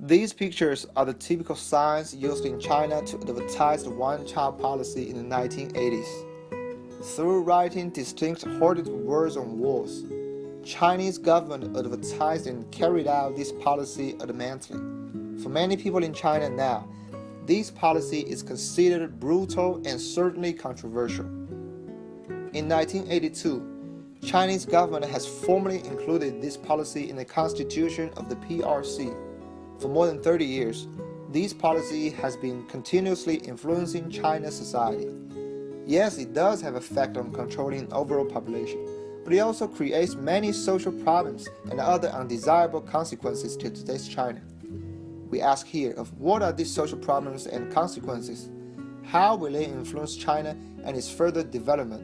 These pictures are the typical signs used in China to advertise the one-child policy in the 1980s. Through writing distinct hoarded words on walls, Chinese government advertised and carried out this policy adamantly. For many people in China now, this policy is considered brutal and certainly controversial. In 1982, Chinese government has formally included this policy in the constitution of the PRC. For more than 30 years, this policy has been continuously influencing China's society. Yes, it does have an effect on controlling overall population, but it also creates many social problems and other undesirable consequences to today's China. We ask here of what are these social problems and consequences? How will they influence China and its further development?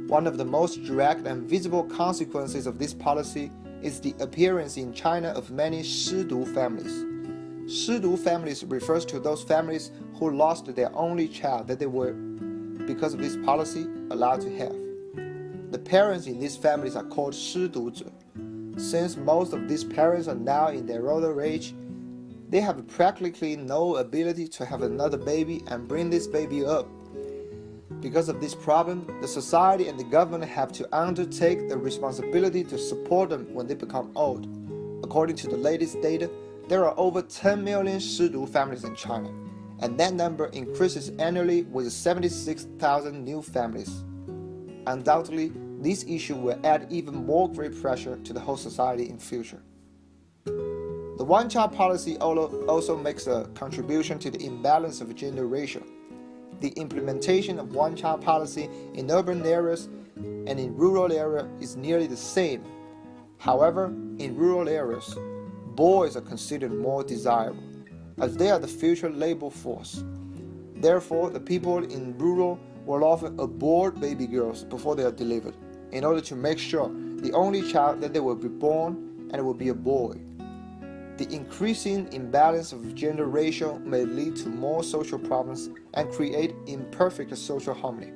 One of the most direct and visible consequences of this policy is the appearance in China of many 失独 families. 失独 families refers to those families who lost their only child that they were, because of this policy, allowed to have. The parents in these families are called 失独者. Since most of these parents are now in their older age, they have practically no ability to have another baby and bring this baby up. Because of this problem, the society and the government have to undertake the responsibility to support them when they become old. According to the latest data, there are over 10 million 失独 families in China, and that number increases annually with 76,000 new families. Undoubtedly, this issue will add even more great pressure to the whole society in future. The one-child policy also makes a contribution to the imbalance of gender ratio. The implementation of one-child policy in urban areas and in rural areas is nearly the same. However, in rural areas, boys are considered more desirable, as they are the future labor force. Therefore, the people in rural will often abort baby girls before they are delivered, in order to make sure the only child that they will be born and will be a boy. The increasing imbalance of gender ratio may lead to more social problems and create imperfect social harmony.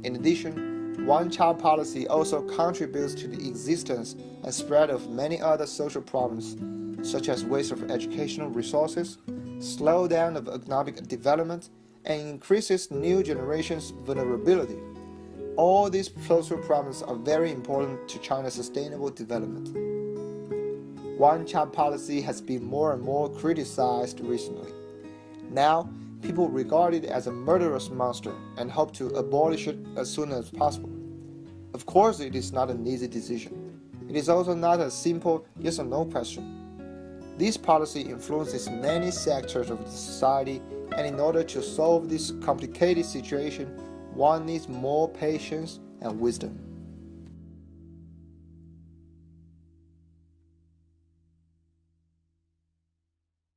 In addition, one-child policy also contributes to the existence and spread of many other social problems, such as waste of educational resources, slowdown of economic development, and increases new generations' vulnerability. All these social problems are very important to China's sustainable development. One-child policy has been more and more criticized recently. Now, people regard it as a murderous monster and hope to abolish it as soon as possible. Of course, it is not an easy decision. It is also not a simple yes or no question. This policy influences many sectors of the society, and in order to solve this complicated situation, one needs more patience and wisdom.